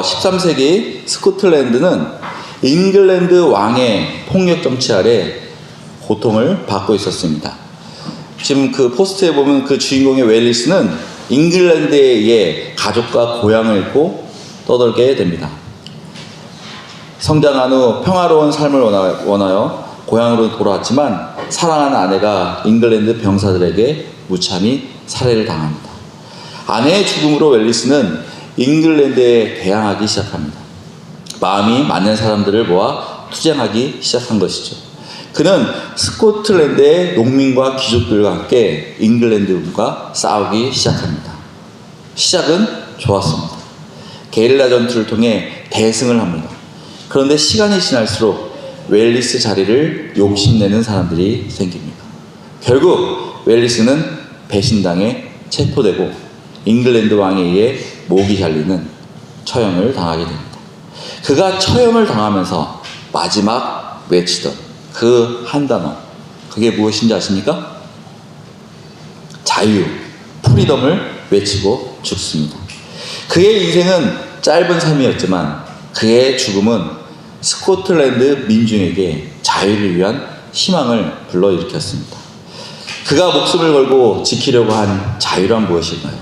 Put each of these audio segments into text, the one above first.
13세기 스코틀랜드는 잉글랜드 왕의 폭력 정치 아래 고통을 받고 있었습니다. 지금 그 포스트에 보면 그 주인공의 웰리스는 잉글랜드에 의해 가족과 고향을 잃고 떠돌게 됩니다. 성장한 후 평화로운 삶을 원하여 고향으로 돌아왔지만 사랑하는 아내가 잉글랜드 병사들에게 무참히 살해를 당합니다. 아내의 죽음으로 웰리스는 잉글랜드에 대항하기 시작합니다. 마음이 맞는 사람들을 모아 투쟁하기 시작한 것이죠. 그는 스코틀랜드의 농민과 귀족들과 함께 잉글랜드군과 싸우기 시작합니다. 시작은 좋았습니다. 게릴라 전투를 통해 대승을 합니다. 그런데 시간이 지날수록 웰리스 자리를 욕심내는 사람들이 생깁니다. 결국 웰리스는 배신당해 체포되고 잉글랜드 왕에 의해 목이 잘리는 처형을 당하게 됩니다. 그가 처형을 당하면서 마지막 외치던 그 한 단어, 그게 무엇인지 아십니까? 자유, 프리덤을 외치고 죽습니다. 그의 인생은 짧은 삶이었지만 그의 죽음은 스코틀랜드 민중에게 자유를 위한 희망을 불러일으켰습니다. 그가 목숨을 걸고 지키려고 한 자유란 무엇일까요?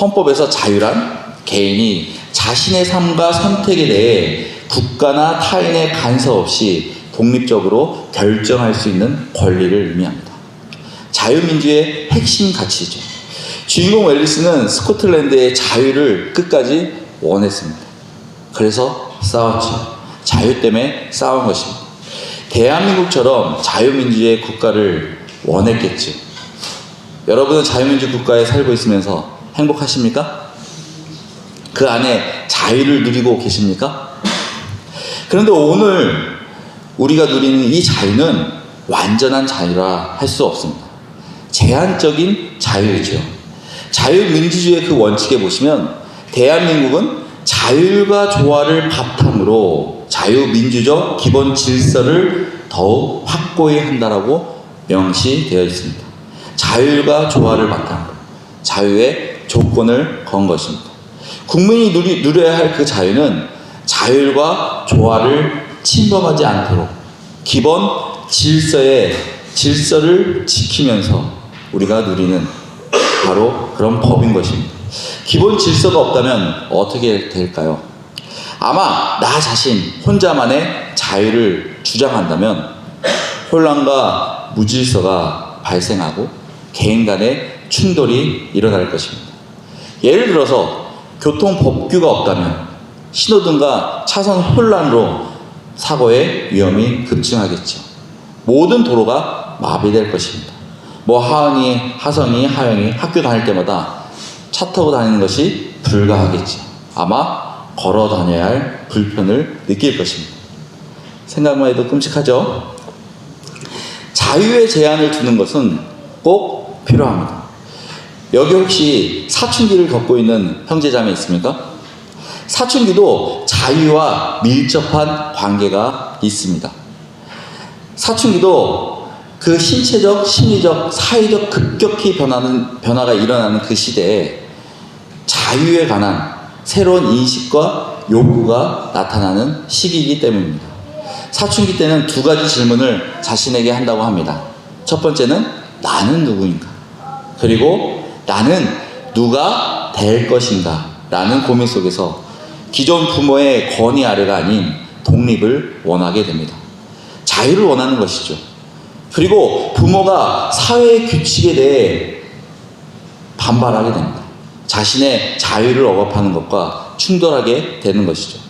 헌법에서 자유란 개인이 자신의 삶과 선택에 대해 국가나 타인의 간섭 없이 독립적으로 결정할 수 있는 권리를 의미합니다. 자유민주의 핵심 가치죠. 주인공 웰리스는 스코틀랜드의 자유를 끝까지 원했습니다. 그래서 싸웠죠. 자유 때문에 싸운 것입니다. 대한민국처럼 자유민주의 국가를 원했겠죠. 여러분은 자유민주 국가에 살고 있으면서 행복하십니까? 그 안에 자유를 누리고 계십니까? 그런데 오늘 우리가 누리는 이 자유는 완전한 자유라 할 수 없습니다. 제한적인 자유이죠. 자유민주주의의 그 원칙에 보시면 대한민국은 자율과 조화를 바탕으로 자유민주적 기본 질서를 더욱 확고히 한다라고 명시되어 있습니다. 자율과 조화를 바탕으로 자유의 조건을 건 것입니다. 국민이 누려야 할 그 자유는 자율과 조화를 침범하지 않도록 기본 질서를 지키면서 우리가 누리는 바로 그런 법인 것입니다. 기본 질서가 없다면 어떻게 될까요? 아마 나 자신 혼자만의 자유를 주장한다면 혼란과 무질서가 발생하고 개인 간의 충돌이 일어날 것입니다. 예를 들어서 교통법규가 없다면 신호등과 차선 혼란으로 사고의 위험이 급증하겠죠. 모든 도로가 마비될 것입니다. 하은이, 하성이, 하영이 학교 다닐 때마다 차 타고 다니는 것이 불가하겠죠. 아마 걸어 다녀야 할 불편을 느낄 것입니다. 생각만 해도 끔찍하죠? 자유의 제한을 두는 것은 꼭 필요합니다. 여기 혹시 사춘기를 겪고 있는 형제자매 있습니까? 사춘기도 자유와 밀접한 관계가 있습니다. 사춘기도 그 신체적, 심리적, 사회적 급격히 변화가 일어나는 그 시대에 자유에 관한 새로운 인식과 요구가 나타나는 시기이기 때문입니다. 사춘기 때는 두 가지 질문을 자신에게 한다고 합니다. 첫 번째는 나는 누구인가? 그리고 나는 누가 될 것인가? 라는 고민 속에서 기존 부모의 권위 아래가 아닌 독립을 원하게 됩니다. 자유를 원하는 것이죠. 그리고 부모가 사회의 규칙에 대해 반발하게 됩니다. 자신의 자유를 억압하는 것과 충돌하게 되는 것이죠.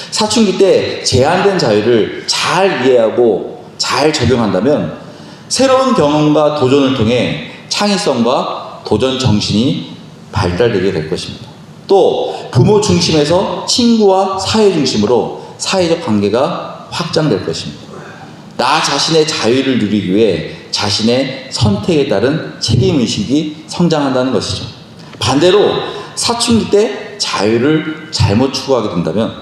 사춘기 때 제한된 자유를 잘 이해하고 잘 적용한다면 새로운 경험과 도전을 통해 창의성과 도전 정신이 발달되게 될 것입니다. 또 부모 중심에서 친구와 사회 중심으로 사회적 관계가 확장될 것입니다. 나 자신의 자유를 누리기 위해 자신의 선택에 따른 책임의식이 성장한다는 것이죠. 반대로 사춘기 때 자유를 잘못 추구하게 된다면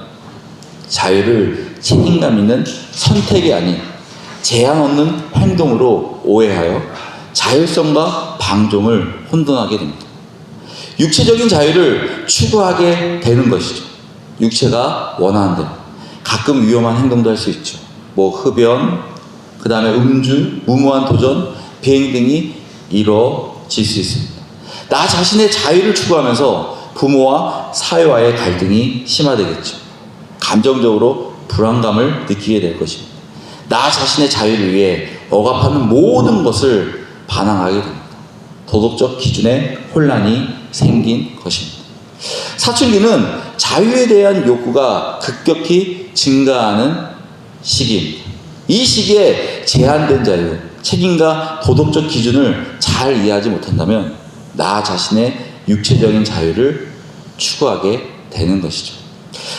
자유를 책임감 있는 선택이 아닌 제한 없는 행동으로 오해하여 자율성과 방종을 혼돈하게 됩니다. 육체적인 자유를 추구하게 되는 것이죠. 육체가 원하는 대로. 가끔 위험한 행동도 할 수 있죠. 뭐 흡연, 그 다음에 음주, 무모한 도전, 비행 등이 이루어질 수 있습니다. 나 자신의 자유를 추구하면서 부모와 사회와의 갈등이 심화되겠죠. 감정적으로 불안감을 느끼게 될 것입니다. 나 자신의 자유를 위해 억압하는 모든 것을 반항하게 됩니다. 도덕적 기준에 혼란이 생긴 것입니다. 사춘기는 자유에 대한 욕구가 급격히 증가하는 시기입니다. 이 시기에 제한된 자유, 책임과 도덕적 기준을 잘 이해하지 못한다면 나 자신의 육체적인 자유를 추구하게 되는 것이죠.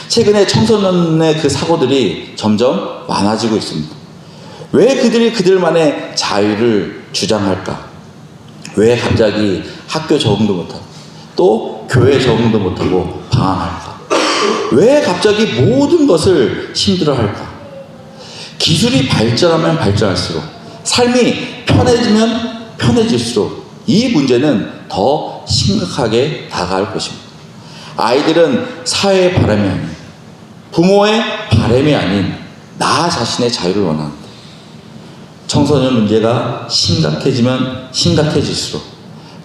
최근에 청소년의 그 사고들이 점점 많아지고 있습니다. 왜 그들이 그들만의 자유를 주장할까? 왜 갑자기 학교 적응도 못하고 또 교회 적응도 못하고 방황할까? 왜 갑자기 모든 것을 힘들어할까? 기술이 발전하면 발전할수록, 삶이 편해지면 편해질수록 이 문제는 더 심각하게 다가갈 것입니다. 아이들은 사회의 바람이 아닌, 부모의 바람이 아닌 나 자신의 자유를 원하는데, 청소년 문제가 심각해지면 심각해질수록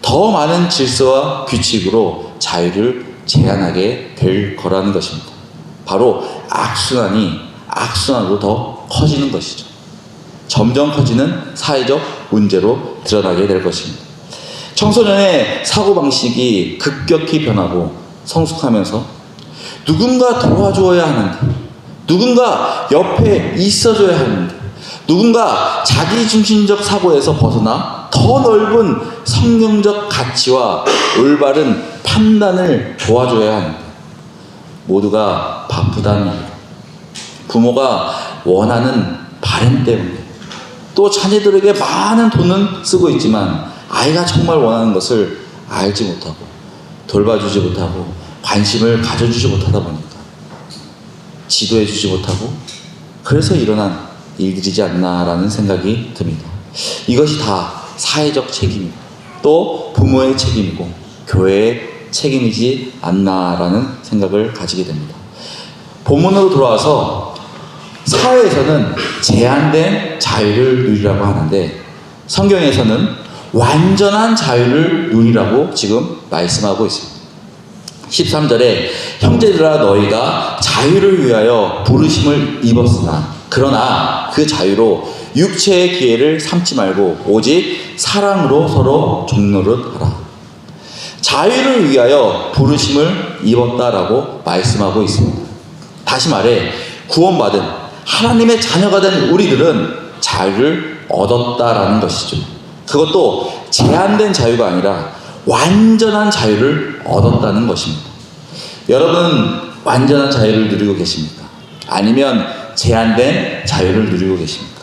더 많은 질서와 규칙으로 자유를 제한하게 될 거라는 것입니다. 바로 악순환이 악순환으로 더 커지는 것이죠. 점점 커지는 사회적 문제로 드러나게 될 것입니다. 청소년의 사고방식이 급격히 변하고 성숙하면서 누군가 도와줘야 하는데, 누군가 옆에 있어줘야 하는데, 누군가 자기중심적 사고에서 벗어나 더 넓은 성경적 가치와 올바른 판단을 도와줘야 하는데, 모두가 바쁘다는 이유, 부모가 원하는 바람 때문에, 또 자녀들에게 많은 돈은 쓰고 있지만 아이가 정말 원하는 것을 알지 못하고 돌봐주지 못하고 관심을 가져주지 못하다 보니까 지도해주지 못하고, 그래서 일어난 일들이지 않나라는 생각이 듭니다. 이것이 다 사회적 책임이고 또 부모의 책임이고 교회의 책임이지 않나라는 생각을 가지게 됩니다. 본문으로 돌아와서 사회에서는 제한된 자유를 누리라고 하는데 성경에서는 완전한 자유를 누리라고 지금 말씀하고 있습니다. 13절에 형제들아 너희가 자유를 위하여 부르심을 입었으나 그러나 그 자유로 육체의 기회를 삼지 말고 오직 사랑으로 서로 종노릇하라. 자유를 위하여 부르심을 입었다라고 말씀하고 있습니다. 다시 말해 구원받은 하나님의 자녀가 된 우리들은 자유를 얻었다라는 것이죠. 그것도 제한된 자유가 아니라 완전한 자유를 얻었다는 것입니다. 여러분은 완전한 자유를 누리고 계십니까? 아니면 제한된 자유를 누리고 계십니까?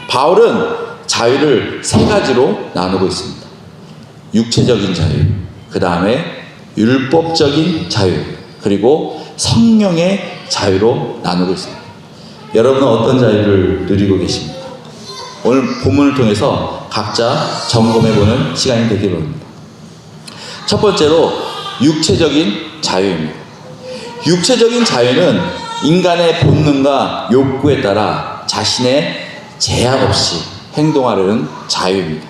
바울은 자유를 세 가지로 나누고 있습니다. 육체적인 자유, 그 다음에 율법적인 자유, 그리고 성령의 자유로 나누고 있습니다. 여러분은 어떤 자유를 누리고 계십니까? 오늘 본문을 통해서 각자 점검해보는 시간이 되길 바랍니다. 첫 번째로 육체적인 자유입니다. 육체적인 자유는 인간의 본능과 욕구에 따라 자신의 제약 없이 행동하려는 자유입니다.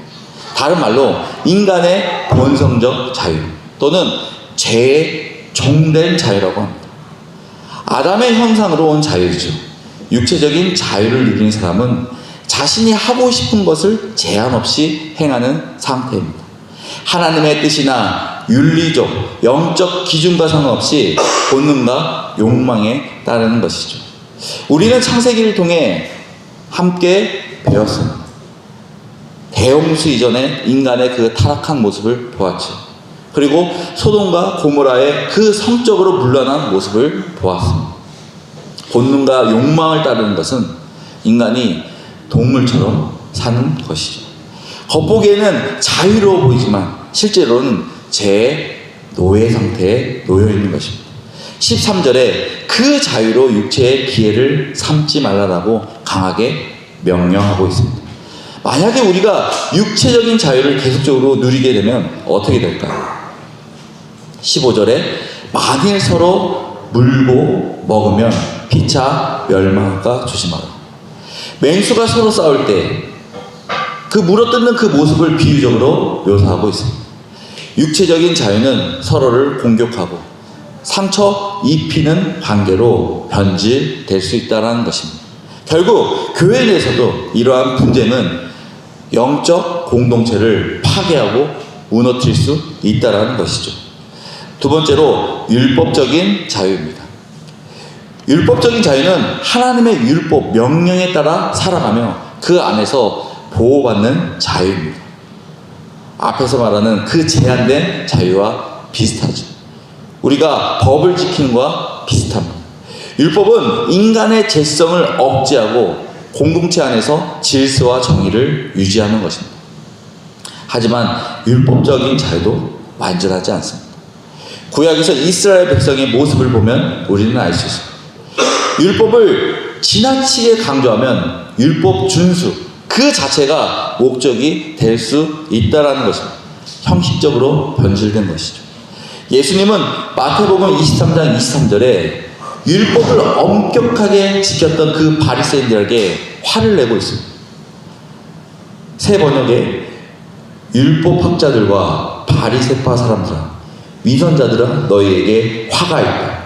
다른 말로 인간의 본성적 자유 또는 죄에 종된 자유라고 합니다. 아담의 형상으로 온 자유죠. 육체적인 자유를 누리는 사람은 자신이 하고 싶은 것을 제한 없이 행하는 상태입니다. 하나님의 뜻이나 윤리적, 영적 기준과 상관없이 본능과 욕망에 따르는 것이죠. 우리는 창세기를 통해 함께 배웠습니다. 대홍수 이전에 인간의 그 타락한 모습을 보았죠. 그리고 소돔과 고모라의 그 성적으로 물러난 모습을 보았습니다. 본능과 욕망을 따르는 것은 인간이 동물처럼 사는 것이죠. 겉보기에는 자유로워 보이지만 실제로는 죄의 노예 상태에 놓여 있는 것입니다. 13절에 그 자유로 육체의 기회를 삼지 말라라고 강하게 명령하고 있습니다. 만약에 우리가 육체적인 자유를 계속적으로 누리게 되면 어떻게 될까요? 15절에 만일 서로 물고 먹으면 피차 멸망할까 조심하라. 맹수가 서로 싸울 때 그 물어뜯는 그 모습을 비유적으로 묘사하고 있습니다. 육체적인 자유는 서로를 공격하고 상처 입히는 관계로 변질될 수 있다는 것입니다. 결국 교회 내에서도 이러한 분쟁은 영적 공동체를 파괴하고 무너뜨릴 수 있다는 것이죠. 두 번째로 율법적인 자유입니다. 율법적인 자유는 하나님의 율법, 명령에 따라 살아가며 그 안에서 보호받는 자유입니다. 앞에서 말하는 그 제한된 자유와 비슷하죠. 우리가 법을 지키는 것과 비슷합니다. 율법은 인간의 죄성을 억제하고 공동체 안에서 질서와 정의를 유지하는 것입니다. 하지만 율법적인 자유도 완전하지 않습니다. 구약에서 이스라엘 백성의 모습을 보면 우리는 알 수 있습니다. 율법을 지나치게 강조하면 율법 준수 그 자체가 목적이 될 수 있다는 것입니다. 형식적으로 변질된 것이죠. 예수님은 마태복음 23장 23절에 율법을 엄격하게 지켰던 그 바리새인들에게 화를 내고 있습니다. 새 번역에 율법학자들과 바리새파 사람들아, 위선자들아, 너희에게 화가 있다.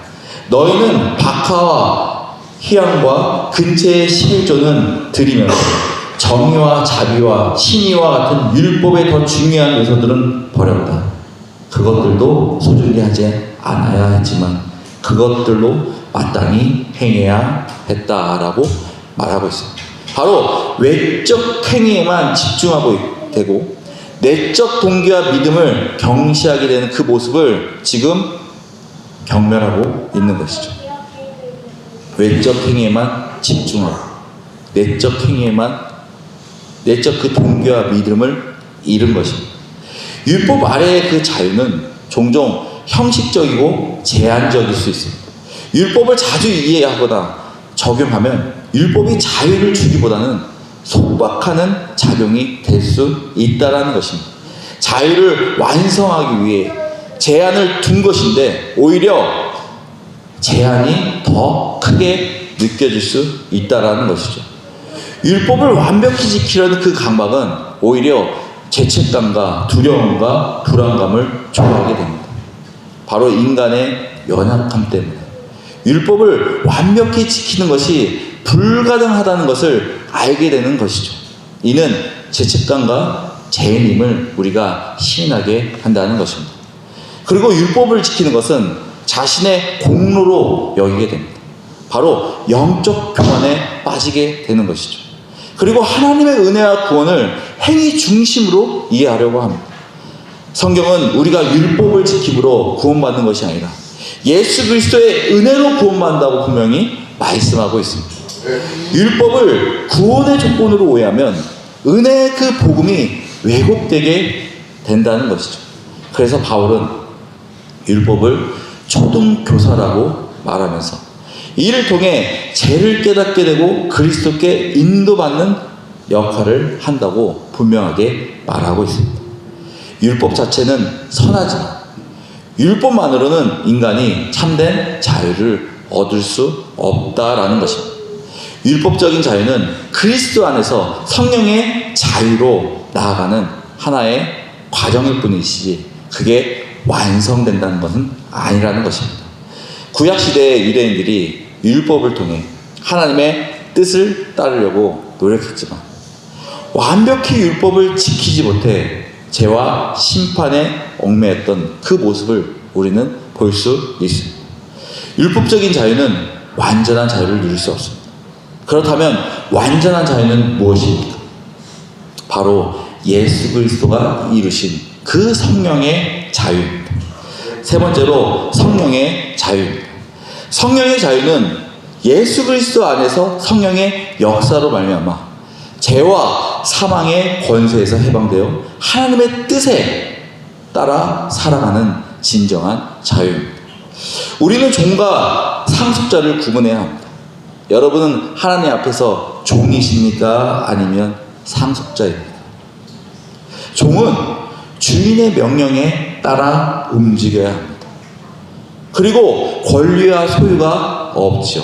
너희는 박하와 희양과 근처의 실조는 드리면서 정의와 자비와 신의와 같은 율법의 더 중요한 요소들은 버렸다. 그것들도 소중히 하지 않아야 했지만 그것들로 마땅히 행해야 했다라고 말하고 있습니다. 바로 외적 행위에만 집중하고 되고 내적 동기와 믿음을 경시하게 되는 그 모습을 지금 경멸하고 있는 것이죠. 외적 행위에만 집중하고 내적 행위에만 내적 그 동기와 믿음을 잃은 것입니다. 율법 아래의 그 자유는 종종 형식적이고 제한적일 수 있습니다. 율법을 자주 이해하거나 적용하면 율법이 자유를 주기보다는 속박하는 작용이 될 수 있다는 것입니다. 자유를 완성하기 위해 제한을 둔 것인데 오히려 제한이 더 크게 느껴질 수 있다는 것이죠. 율법을 완벽히 지키려는 그 강박은 오히려 죄책감과 두려움과 불안감을 초래하게 됩니다. 바로 인간의 연약함 때문에 율법을 완벽히 지키는 것이 불가능하다는 것을 알게 되는 것이죠. 이는 죄책감과 죄인임을 우리가 시인하게 한다는 것입니다. 그리고 율법을 지키는 것은 자신의 공로로 여기게 됩니다. 바로 영적 교만에 빠지게 되는 것이죠. 그리고 하나님의 은혜와 구원을 행위 중심으로 이해하려고 합니다. 성경은 우리가 율법을 지킴으로 구원받는 것이 아니라 예수 그리스도의 은혜로 구원받는다고 분명히 말씀하고 있습니다. 율법을 구원의 조건으로 오해하면 은혜의 그 복음이 왜곡되게 된다는 것이죠. 그래서 바울은 율법을 초등교사라고 말하면서 이를 통해 죄를 깨닫게 되고 그리스도께 인도받는 역할을 한다고 분명하게 말하고 있습니다. 율법 자체는 선하지만 율법만으로는 인간이 참된 자유를 얻을 수 없다라는 것입니다. 율법적인 자유는 그리스도 안에서 성령의 자유로 나아가는 하나의 과정일 뿐이지 그게 완성된다는 것은 아니라는 것입니다. 구약시대의 유대인들이 율법을 통해 하나님의 뜻을 따르려고 노력했지만 완벽히 율법을 지키지 못해 죄와 심판에 얽매였던 그 모습을 우리는 볼 수 있습니다. 율법적인 자유는 완전한 자유를 누릴 수 없습니다. 그렇다면 완전한 자유는 무엇입니까? 바로 예수 그리스도가 이루신 그 성령의 자유입니다. 세 번째로 성령의 자유입니다. 성령의 자유는 예수 그리스도 안에서 성령의 역사로 말미암아 죄와 사망의 권세에서 해방되어 하나님의 뜻에 따라 살아가는 진정한 자유입니다. 우리는 종과 상속자를 구분해야 합니다. 여러분은 하나님 앞에서 종이십니까? 아니면 상속자입니까? 종은 주인의 명령에 따라 움직여야 합니다. 그리고 권리와 소유가 없지요.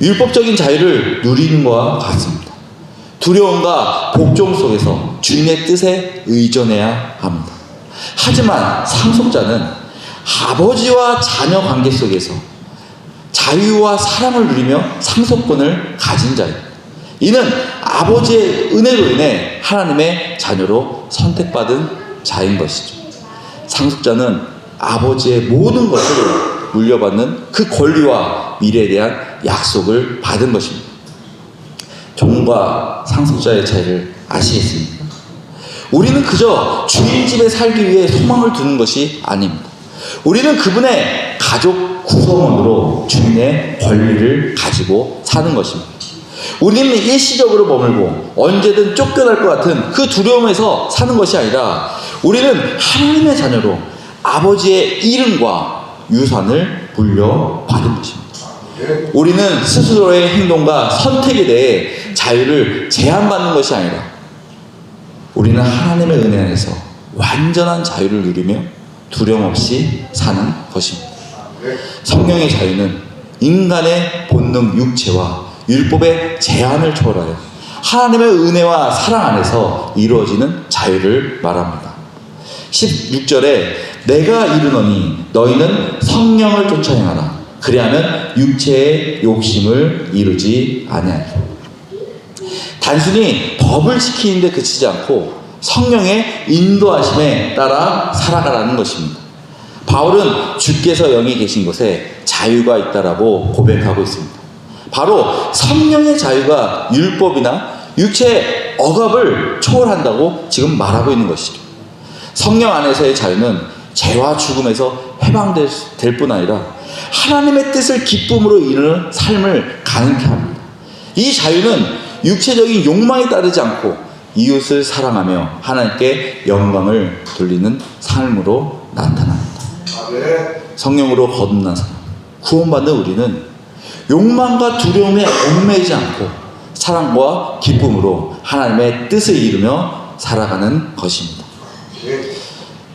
율법적인 자유를 누리는 것과 같습니다. 두려움과 복종 속에서 주님의 뜻에 의존해야 합니다. 하지만 상속자는 아버지와 자녀 관계 속에서 자유와 사랑을 누리며 상속권을 가진 자입니다. 이는 아버지의 은혜로 인해 하나님의 자녀로 선택받은 자인 것이죠. 상속자는 아버지의 모든 것을 물려받는 그 권리와 미래에 대한 약속을 받은 것입니다. 종과 상속자의 차이를 아시겠습니까? 우리는 그저 주인 집에 살기 위해 소망을 두는 것이 아닙니다. 우리는 그분의 가족 구성원으로 주인의 권리를 가지고 사는 것입니다. 우리는 일시적으로 머물고 언제든 쫓겨날 것 같은 그 두려움에서 사는 것이 아니라 우리는 하나님의 자녀로 아버지의 이름과 유산을 물려받은 것입니다. 우리는 스스로의 행동과 선택에 대해 자유를 제한받는 것이 아니라 우리는 하나님의 은혜 안에서 완전한 자유를 누리며 두려움 없이 사는 것입니다. 성령의 자유는 인간의 본능 육체와 율법의 제한을 초월하여 하나님의 은혜와 사랑 안에서 이루어지는 자유를 말합니다. 16절에 내가 이르노니 너희는 성령을 쫓아 행하라. 그리하면 육체의 욕심을 이루지 아니하리라. 단순히 법을 지키는 데 그치지 않고 성령의 인도하심에 따라 살아가라는 것입니다. 바울은 주께서 영이 계신 곳에 자유가 있다라고 고백하고 있습니다. 바로 성령의 자유가 율법이나 육체의 억압을 초월한다고 지금 말하고 있는 것이죠. 성령 안에서의 자유는 죄와 죽음에서 해방될 뿐 아니라 하나님의 뜻을 기쁨으로 이루는 삶을 가능케 합니다. 이 자유는 육체적인 욕망에 따르지 않고 이웃을 사랑하며 하나님께 영광을 돌리는 삶으로 나타납니다. 성령으로 거듭난 사람, 구원받는 우리는 욕망과 두려움에 얽매이지 않고 사랑과 기쁨으로 하나님의 뜻을 이루며 살아가는 것입니다.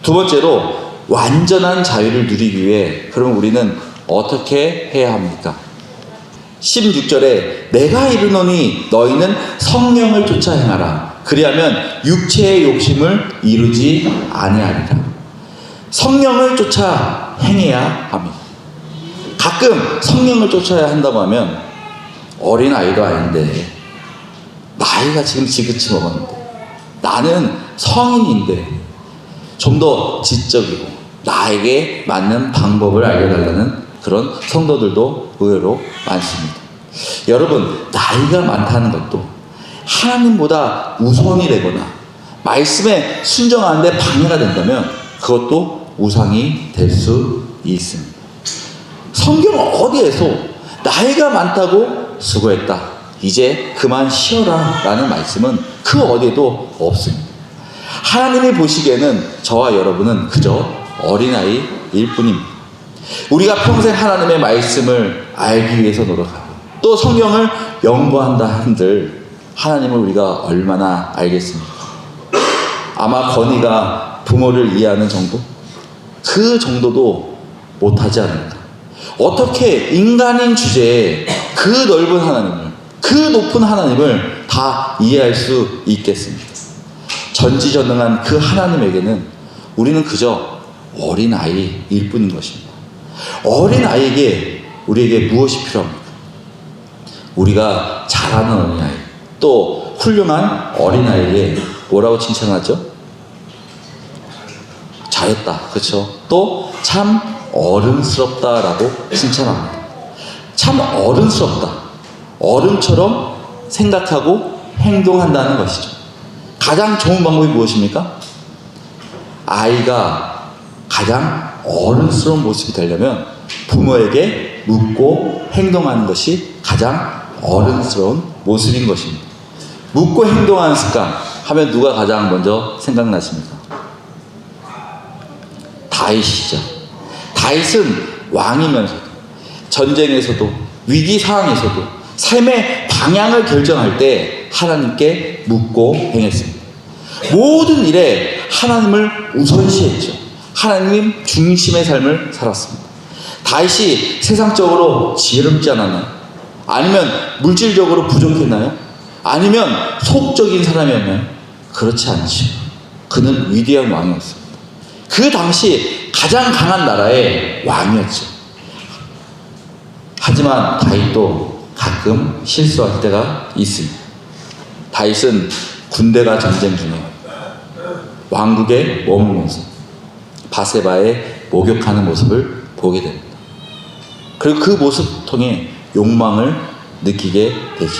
두 번째로 완전한 자유를 누리기 위해 그럼 우리는 어떻게 해야 합니까? 16절에 내가 이르노니 너희는 성령을 쫓아 행하라. 그리하면 육체의 욕심을 이루지 아니하리라. 성령을 쫓아 행해야 합니다. 가끔 성령을 쫓아야 한다고 하면 어린 아이도 아닌데 나이가 지금 지긋이 먹었는데 나는 성인인데 좀 더 지적이고 나에게 맞는 방법을 알려달라는 그런 성도들도 의외로 많습니다. 여러분, 나이가 많다는 것도 하나님보다 우선이 되거나 말씀에 순종하는데 방해가 된다면 그것도 우상이 될 수 있습니다. 성경 어디에서 나이가 많다고 수고했다, 이제 그만 쉬어라 라는 말씀은 그 어디에도 없습니다. 하나님이 보시기에는 저와 여러분은 그저 어린아이일 뿐입니다. 우리가 평생 하나님의 말씀을 알기 위해서 노력하고 또 성경을 연구한다 한들 하나님을 우리가 얼마나 알겠습니까? 아마 건이가 부모를 이해하는 정도? 그 정도도 못하지 않는다. 어떻게 인간인 주제에 그 넓은 하나님을, 그 높은 하나님을 다 이해할 수 있겠습니까? 전지전능한 그 하나님에게는 우리는 그저 어린아이일 뿐인 것입니다. 어린아이에게 우리에게 무엇이 필요합니까? 우리가 잘하는 어린아이, 또 훌륭한 어린아이에게 뭐라고 칭찬하죠? 잘했다, 그렇죠? 또 참 어른스럽다라고 칭찬합니다. 참 어른스럽다, 어른처럼 생각하고 행동한다는 것이죠. 가장 좋은 방법이 무엇입니까? 아이가 가장 어른스러운 모습이 되려면 부모에게 묻고 행동하는 것이 가장 어른스러운 모습인 것입니다. 묻고 행동하는 습관 하면 누가 가장 먼저 생각나십니까? 다윗이죠. 다윗은 왕이면서도 전쟁에서도 위기 상황에서도 삶의 방향을 결정할 때 하나님께 묻고 행했습니다. 모든 일에 하나님을 우선시했죠. 하나님 중심의 삶을 살았습니다. 다윗이 세상적으로 지혜롭지 않았나요? 아니면 물질적으로 부족했나요? 아니면 속적인 사람이었나요? 그렇지 않죠. 그는 위대한 왕이었습니다. 그 당시 가장 강한 나라의 왕이었죠. 하지만 다윗도 가끔 실수할 때가 있습니다. 다윗은 군대가 전쟁 중에 왕국에 머물면서 바세바의 목욕하는 모습을 보게 됩니다. 그리고 그 모습 통해 욕망을 느끼게 되죠.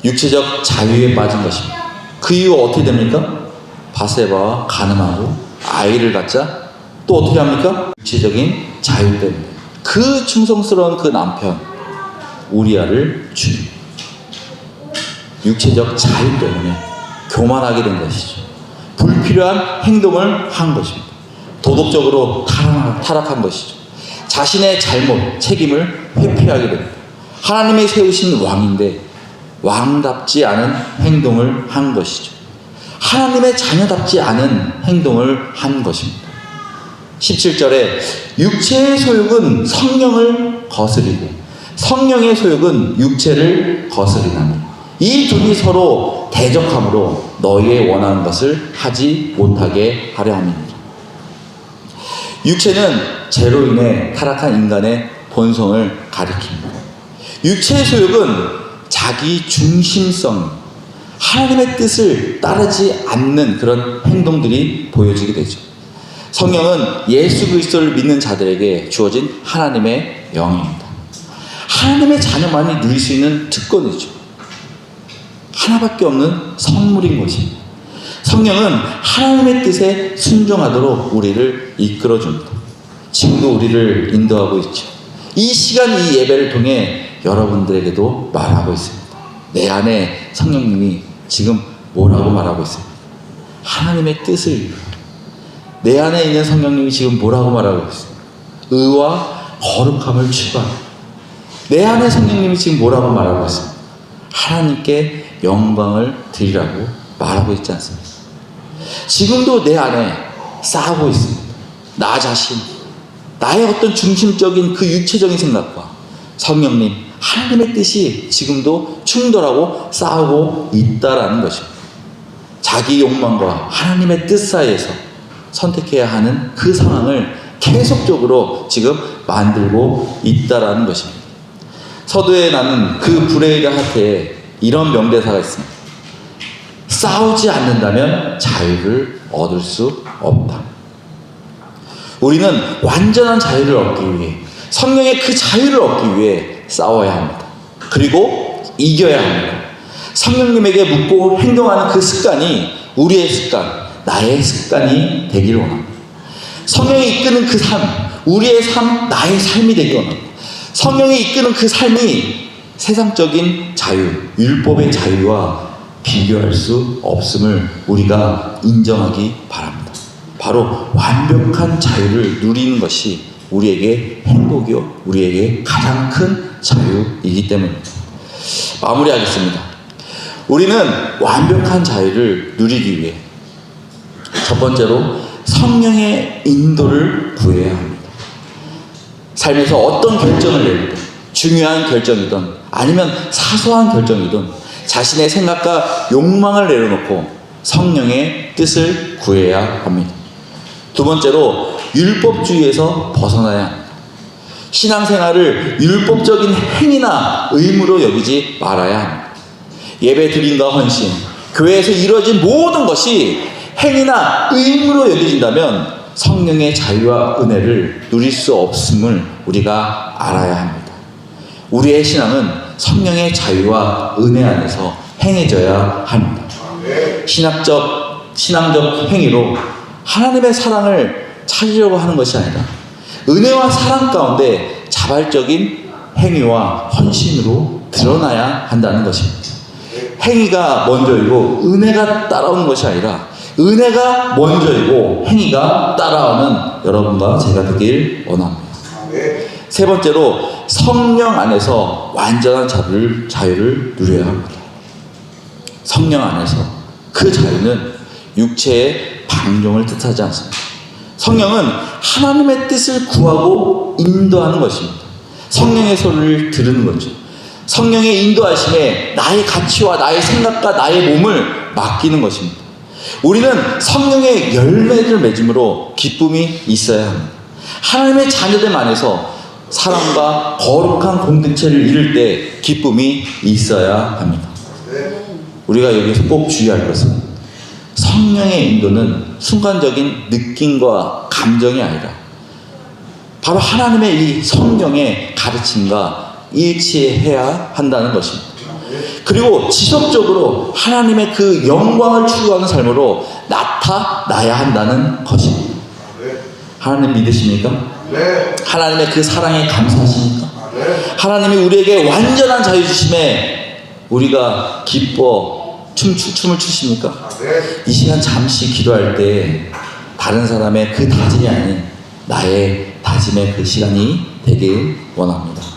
육체적 자유에 빠진 것입니다. 그 이후 어떻게 됩니까? 바세바와 간음하고 아이를 갖자 또 어떻게 합니까? 육체적인 자유 때문에 그 충성스러운 그 남편 우리아를 죽입니다. 육체적 자유 때문에 교만하게 된 것이죠. 불필요한 행동을 한 것입니다. 도덕적으로 타락한 것이죠. 자신의 잘못, 책임을 회피하게 됩니다. 하나님이 세우신 왕인데 왕답지 않은 행동을 한 것이죠. 하나님의 자녀답지 않은 행동을 한 것입니다. 17절에 육체의 소욕은 성령을 거스리고 성령의 소욕은 육체를 거스리나니 이 둘이 서로 대적함으로 너희의 원하는 것을 하지 못하게 하려 함이니라. 육체는 죄로 인해 타락한 인간의 본성을 가리킵니다. 육체의 소욕은 자기 중심성, 하나님의 뜻을 따르지 않는 그런 행동들이 보여지게 되죠. 성령은 예수 그리스도를 믿는 자들에게 주어진 하나님의 영입니다. 하나님의 자녀만이 누릴 수 있는 특권이죠. 하나밖에 없는 선물인 것입니다. 성령은 하나님의 뜻에 순종하도록 우리를 이끌어줍니다. 지금도 우리를 인도하고 있죠. 이 시간, 이 예배를 통해 여러분들에게도 말하고 있습니다. 내 안에 성령님이 지금 뭐라고 말하고 있습니다. 하나님의 뜻을, 내 안에 있는 성령님이 지금 뭐라고 말하고 있습니다. 의와 거룩함을 추구하라. 내 안에 성령님이 지금 뭐라고 말하고 있습니다. 하나님께 영광을 드리라고 말하고 있지 않습니까? 지금도 내 안에 싸우고 있습니다. 나 자신, 나의 어떤 중심적인 그 육체적인 생각과 성령님, 하나님의 뜻이 지금도 충돌하고 싸우고 있다라는 것입니다. 자기 욕망과 하나님의 뜻 사이에서 선택해야 하는 그 상황을 계속적으로 지금 만들고 있다라는 것입니다. 서두에 나는 그 불의의 하태에 이런 명대사가 있습니다. 싸우지 않는다면 자유를 얻을 수 없다. 우리는 완전한 자유를 얻기 위해, 성령의 그 자유를 얻기 위해 싸워야 합니다. 그리고 이겨야 합니다. 성령님에게 묻고 행동하는 그 습관이 우리의 습관, 나의 습관이 되기를 원합니다. 성령이 이끄는 그 삶, 우리의 삶, 나의 삶이 되기 원합니다. 성령이 이끄는 그 삶이 세상적인 자유, 율법의 자유와 비교할 수 없음을 우리가 인정하기 바랍니다. 바로 완벽한 자유를 누리는 것이 우리에게 행복이요, 우리에게 가장 큰 자유이기 때문입니다. 마무리하겠습니다. 우리는 완벽한 자유를 누리기 위해 첫 번째로 성령의 인도를 구해야 합니다. 삶에서 어떤 결정을 내릴 때, 중요한 결정이든 아니면 사소한 결정이든 자신의 생각과 욕망을 내려놓고 성령의 뜻을 구해야 합니다. 두 번째로 율법주의에서 벗어나야 합니다. 신앙생활을 율법적인 행위나 의무로 여기지 말아야 합니다. 예배 드림과 헌신, 교회에서 이루어진 모든 것이 행위나 의무로 여겨진다면 성령의 자유와 은혜를 누릴 수 없음을 우리가 알아야 합니다. 우리의 신앙은 성령의 자유와 은혜 안에서 행해져야 합니다. 신앙적 행위로 하나님의 사랑을 찾으려고 하는 것이 아니라 은혜와 사랑 가운데 자발적인 행위와 헌신으로 드러나야 한다는 것입니다. 행위가 먼저이고 은혜가 따라오는 것이 아니라 은혜가 먼저이고 행위가 따라오는 여러분과 제가 되길 원합니다. 세 번째로 성령 안에서 완전한 자유를 누려야 합니다. 성령 안에서 그 자유는 육체의 방종을 뜻하지 않습니다. 성령은 하나님의 뜻을 구하고 인도하는 것입니다. 성령의 소리를 들은 거죠. 성령의 인도하심에 나의 가치와 나의 생각과 나의 몸을 맡기는 것입니다. 우리는 성령의 열매를 맺음으로 기쁨이 있어야 합니다. 하나님의 자녀됨 안에서 사랑과 거룩한 공동체를 이룰 때 기쁨이 있어야 합니다. 우리가 여기서 꼭 주의할 것은 성령의 인도는 순간적인 느낌과 감정이 아니라 바로 하나님의 이 성령의 가르침과 일치해야 한다는 것입니다. 그리고 지속적으로 하나님의 그 영광을 추구하는 삶으로 나타나야 한다는 것입니다. 하나님 믿으십니까? 하나님의 그 사랑에 감사하십니까? 하나님이 우리에게 완전한 자유 주심에 우리가 기뻐 춤을 추십니까? 이 시간 잠시 기도할 때 다른 사람의 그 다짐이 아닌 나의 다짐의 그 시간이 되길 원합니다.